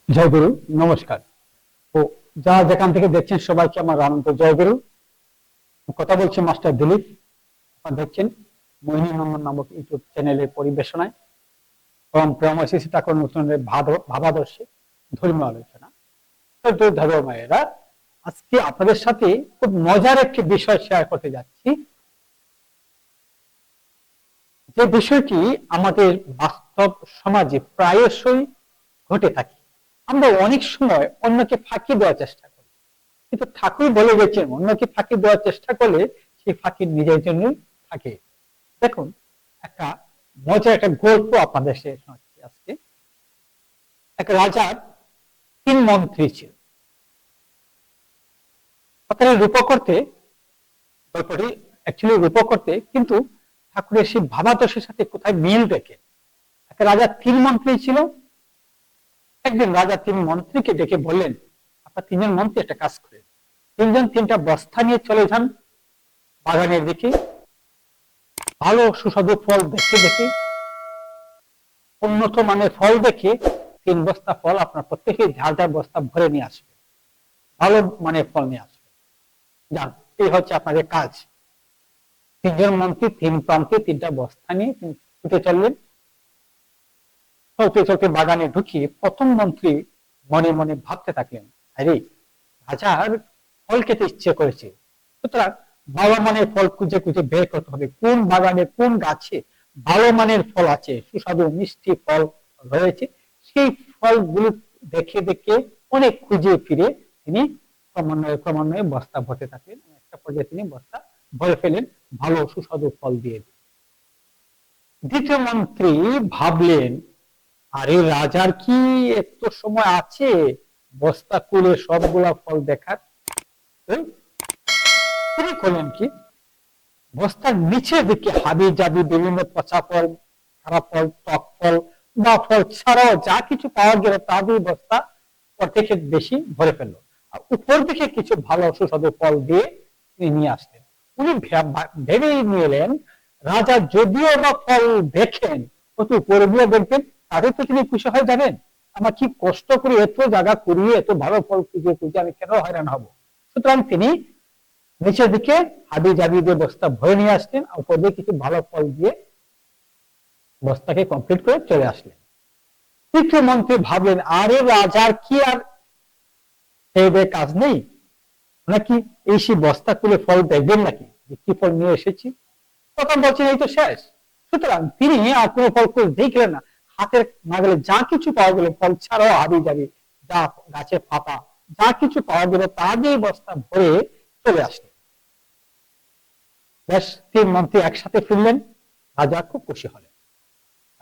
জয়গুরু, নমস্কার। তো যারা যেখান থেকে দেখছেন সবাইকে আমার আনন্দ জয়গুরু। কথা বলছি মাস্টার দিলীপ। আপনারা দেখছেন মোহিনী নন্দন নামক ইউটিউব চ্যানেলের পরিবেশনায় এবং প্রেমশিশি ঠাকুর নতুনের ভাবাদর্শী ধর্মীয় আলোচনা। ধর্মমায়েরা, আজকে আপনাদের সাথে খুব মজার একটি বিষয় শেয়ার করতে যাচ্ছি, যে বিষয়টি আমাদের বাস্তব সমাজে প্রায়শই ঘটে থাকে। আমরা অনেক সময় অন্যকে ফাঁকি দেওয়ার চেষ্টা করি, কিন্তু ঠাকুর বলে গেছেন অন্যকে ফাঁকি দেওয়ার চেষ্টা করলে সেই ফাঁকি নিজের জন্যই থাকে। দেখুন, একটা মজার একটা গল্প আপনাদের শেষ হচ্ছে আজকে। এক রাজার 3 মন্ত্রী ছিল। কথাটা রূপক করতে, গল্পটি অ্যাকচুয়ালি রূপক করতে, কিন্তু ঠাকুরের সেই ভাবাদর্শের সাথে কোথায় মিল দেখে। এক রাজার 3 মন্ত্রী ছিল। একদিন রাজা 3 মন্ত্রীকে ডেকে বললেন, আপনার 3জন মন্ত্রী একটা কাজ করেন, 3জন 3টা বস্তা নিয়ে চলে যান বাগানের দিকে। ভালো সুস্বাদু ফল দেখে দেখে, উন্নত মানের ফল দেখে 3 বস্তা ফল আপনার প্রত্যেকে ঝাড় ঝাড় বস্তা ভরে নিয়ে আসবে, ভালো মানের ফল নিয়ে আসবে। যান, এই হচ্ছে আপনাদের কাজ। 3জন মন্ত্রী 3 প্রান্তে 3টা বস্তা নিয়ে ছুটে চললেন। চলতে চলতে বাগানে ঢুকিয়ে প্রথম মন্ত্রী মনে মনে ভাবতে থাকলেন, আরে রাজার ফল খেতে ইচ্ছে করেছে, সুতরাং ভালো মানের ফল খুঁজে খুঁজে বের করতে হবে, কোন বাগানে কোন গাছে ভালো মানের ফল আছে, সুস্বাদু মিষ্টি ফল রয়েছে। সেই ফলগুলো দেখে দেখে অনেক খুঁজে ফিরে তিনি ক্রমান্বয়ে ক্রমান্বয়ে বস্তা ভরতে থাকলেন। একটা পর্যায়ে তিনি বস্তা ভরে ফেলেন ভালো সুস্বাদু ফল দিয়ে। দ্বিতীয় মন্ত্রী ভাবলেন, আরে রাজার কি এত সময় আছে বস্তা খুলে সবগুলা ফল দেখার? তিনি করলেন কি, বস্তার নিচের দিকে হাবি জাবি বিভিন্ন পচা ফল, খারাপ ফল, টক ফল বা ফল ছাড়াও যা কিছু পাওয়া গেল তা দিয়ে বস্তা অর্ধেকের বেশি ভরে ফেললো। আর উপর দিকে কিছু ভালো সুস্বাদু ফল দিয়ে তিনি নিয়ে আসলেন। উনি ভেবেই নিলেন, রাজা যদিও বা ফল দেখেন, অত উপরে দিয়ে দেখবেন, তাদের তো তিনি খুশি হয়ে যাবেন। আমার কি কষ্ট করে এত জায়গা করিয়ে এত ভালো ফল খুঁজে খুঁজে আমি কেন হয়রান হব? সুতরাং তিনি নিচের দিকে হাবি জাবি দিয়ে বস্তা ভরে নিয়ে আসলেন, উপর দিয়ে কিছু ভালো ফল দিয়ে বস্তাকে কমপ্লিট করে চলে আসলেন। তৃতীয় মন্ত্রী ভাবলেন, আরে রাজার কি আর সেই কাজ নেই নাকি, এই সেই বস্তা খুলে ফল দেখবেন নাকি যে কি ফল নিয়ে এসেছি? প্রথম বলছেন এই তো শেষ। সুতরাং তিনি আর কোনো ফল খুঁজে দেখলেন না, হাতের নাগালে যা কিছু পাওয়া গেল ফল ছাড়াও হাবি যাবে যা গাছের পাতা যা কিছু পাওয়া গেল তা দিয়ে বস্তা ভরে চলে আসলেন। বেশ, 3 মন্ত্রী একসাথে ফিরলেন। রাজা খুব খুশি হলেন।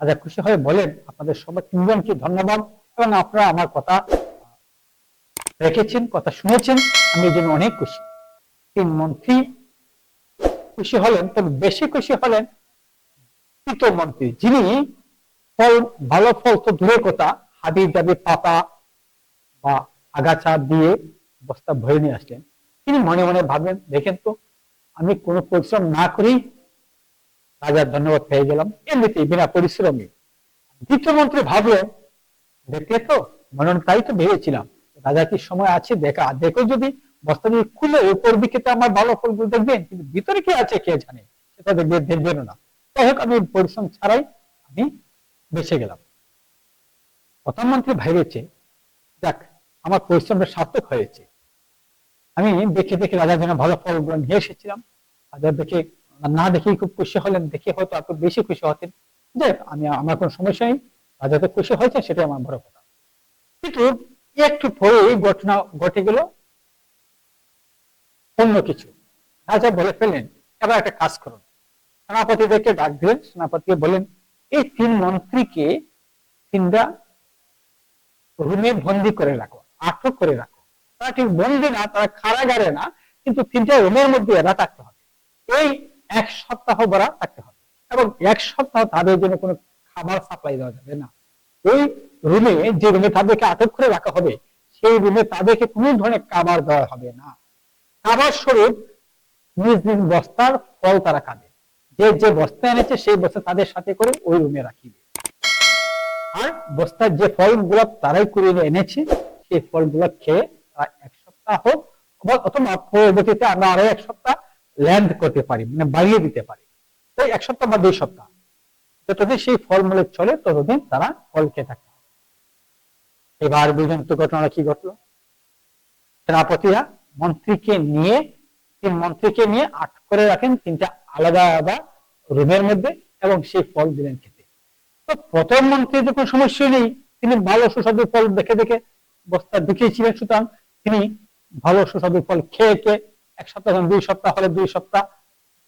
রাজা খুশি হয়ে বলেন, আপনাদের সবাই 3জনকে ধন্যবাদ, এবং আপনারা আমার কথা রেখেছেন, কথা শুনেছেন, আমি এই জন্য অনেক খুশি। 3 মন্ত্রী খুশি হলেন, তবে বেশি খুশি হলেন তৃতীয় মন্ত্রী, যিনি ফল ভালো ফল তো দূরের কথা, হাবি জাবি পাতা বা আগাছা দিয়ে বস্তা ভরে নিয়ে আসলেন। তিনি মনে মনে ভাবলেন, দেখেন তো, আমি কোনো পরিশ্রম না করেই রাজার ধন্যবাদ পেয়ে গেলাম, এমনিতেই বিনা পরিশ্রমে। দ্বিতীয় মন্ত্রী ভাবলেন, দেখলে তো, মনে তাই তো ভেবেছিলাম, রাজা কি সময় আছে দেখা, দেখো যদি বস্তা দিয়ে খুলে উপর দিকে তো আমার ভালো ফলগুলো দেখবেন, কিন্তু ভিতরে কি আছে কে জানে, সেটা দেখবেন না। যাই হোক, আমি পরিশ্রম ছাড়াই আমি বেঁচে গেলাম। প্রধানমন্ত্রী ভেবেছে, যাক, আমার পরিশ্রমটা সার্থক হয়েছে। আমি দেখে দেখে রাজার জন্য ভালো ফলগুলো নিয়ে এসেছিলাম। রাজা দেখে না দেখেই খুব খুশি হলেন, দেখে হয়তো একটু বেশি খুশি হতেন। যে আমি, আমার কোনো সমস্যা নেই, রাজা তো খুশি হয়েছে, সেটাই আমার বড় কথা। কিন্তু একটু পরে ঘটনা ঘটে গেল অন্য কিছু। রাজা বলে ফেললেন, এবার একটা কাজ করুন। সেনাপতিদেরকে ডাক দিলেন, সেনাপতিকে বলেন, এই 3 মন্ত্রীকে 3টা রুমে বন্দি করে রাখো, আটক করে রাখো। তারা ঠিক বন্দি না, তারা কারাগারে না, কিন্তু 3টা রুমের মধ্যে এরা থাকতে হবে। এই 1 সপ্তাহ ভরা থাকতে হবে, এবং 1 সপ্তাহ তাদের জন্য কোনো খাবার সাপ্লাই দেওয়া যাবে না। ওই রুমে, যে রুমে তাদেরকে আটক করে রাখা হবে, সেই রুমে তাদেরকে কোনো ধরনের খাবার দেওয়া হবে না। খাবার স্বরূপ নিজ নিজ বস্তার ফল তারা খাবে। যে যে বস্তা এনেছে সেই বস্তা তাদের সাথে করে ওই রুমে রাখিবে। আর বস্তার যে ফলগুলো তারাই কুড়িয়ে এনেছে সেই ফলগুলো খেয়ে তারা 1 সপ্তাহ হোক অথবা পরবর্তীতে আমরা আরো 1 সপ্তাহ ল্যান্ড করতে পারি, মানে বাড়িয়ে দিতে পারি। তাই 1 সপ্তাহ বা 2 সপ্তাহ যতদিন সেই ফলমূলে চলে ততদিন তারা ফল খেয়ে থাকে। এবার বুঝুন তো ঘটনাটা কি ঘটলো। সেনাপতিরা মন্ত্রীকে নিয়ে আটক করে রাখেন 3টা আলাদা আলাদা রুমের মধ্যে এবং সেই ফল দিলেন খেতে। তো প্রথম মন্ত্রী যখন সমস্যা নেই, তিনি ভালো সুস্বাদু ফল দেখে দেখে বস্তা ঢুকিয়েছিলেন, সুতরাং তিনি ভালো সুস্বাদু ফল খেয়ে খেয়ে 1 সপ্তাহ 2 সপ্তাহ হলে 2 সপ্তাহ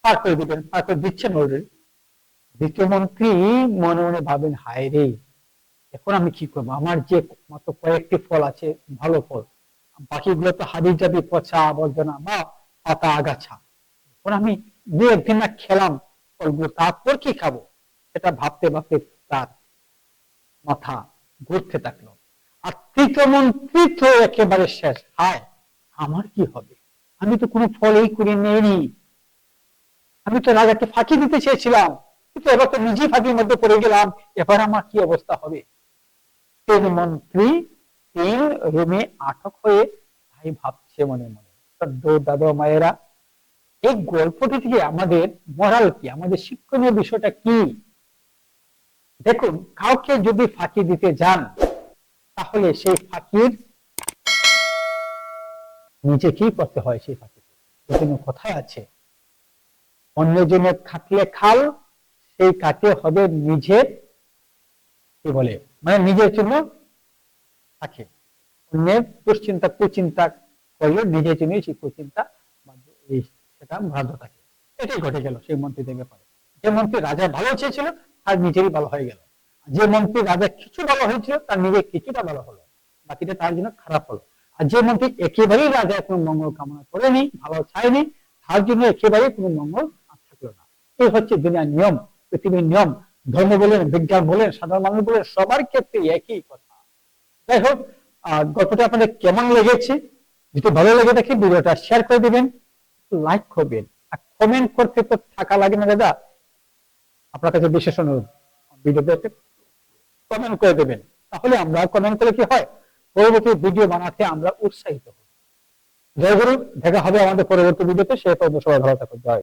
পার করে দিচ্ছেন অলরেডি। দ্বিতীয় মন্ত্রী মনে মনে ভাবেন, হায় রে, এখন আমি কি করবো, আমার যে মাত্র কয়েকটি ফল আছে ভালো ফল, বাকিগুলো তো হাবি জাবি পচা আবর্জনা বা পাতা আগাছা, এখন আমি 2-1 দিন না খেলাম ফলগুলো, তারপর কি খাবো, সেটা ভাবতে ভাবতে তার মাথা ঘুরতে থাকলো। আর তৃতীয় মন্ত্রী তো একেবারে শেষ, হায় আমার কি হবে, আমি তো কোনো ফলই করে নেইনি, আমি তো রাজাকে ফাঁকি দিতে চেয়েছিলাম, কিন্তু এবার তো নিজেই ফাঁকির মধ্যে পড়ে গেলাম, এবার আমার কি অবস্থা হবে। মন্ত্রী 3 রুমে আটক হয়ে ভাই ভাবছে মনে মনে। দাদা মায়েরা, এই গল্পটি থেকে আমাদের মোরাল কি, আমাদের শিক্ষণীয় বিষয়টা কি? দেখুন, কাউকে যদি ফাঁকি দিতে যান তাহলে সেই ফাঁকির নিজেকেই করতে হয়। সেই ফাঁকিতে বিভিন্ন কথাই আছে, অন্যজনের খাটলে খাল, সেই কাটে হবে নিজের, কি বলে, মানে নিজের জন্য থাকে, অন্যের দুশ্চিন্তা কুচিন্তা করলে নিজের জন্য সেই কুচিন্তা সেটা বাধ্য থাকে। এটাই ঘটে গেল সেই মন্ত্রীদের ব্যাপারে। যে মন্ত্রী রাজা ভালো চেয়েছিল তার নিজেরই ভালো হয়ে গেল, যে মন্ত্রী রাজা কিছু ভালো হয়েছিল তার নিজের কিছুটা ভালো হলো, বাকিটা তার জন্য খারাপ হলো। আর যে মন্ত্রী একেবারেই রাজার কোনো মঙ্গল কামনা করেনি, ভালো চায়নি, তার জন্য একেবারেই কোনো মঙ্গল থাকলো না। এই হচ্ছে দুনিয়ার নিয়ম, পৃথিবীর নিয়ম। ধর্ম বলেন, বিজ্ঞান বলেন, সাধারণ মানুষ বলেন, সবার ক্ষেত্রে একই কথা। যাই হোক, গল্পটা আপনাদের কেমন লেগেছে, যদি ভালো লেগে থাকে ভিডিওটা শেয়ার করে দিবেন, লাইক করবেন, আর কমেন্ট করতে তো থাকা লাগে না দাদা, আপনার কাছে বিশেষ অনুরোধ, ভিডিওতে কমেন্ট করে দেবেন, তাহলে আমরা কমেন্ট করে কি হয়, পরবর্তী ভিডিও বানাতে আমরা উৎসাহিত হব। জয় গুরু, দেখা হবে আমাদের পরবর্তী ভিডিওতে, সে পর্যন্ত সবাই ভালো থাকুন। জয়।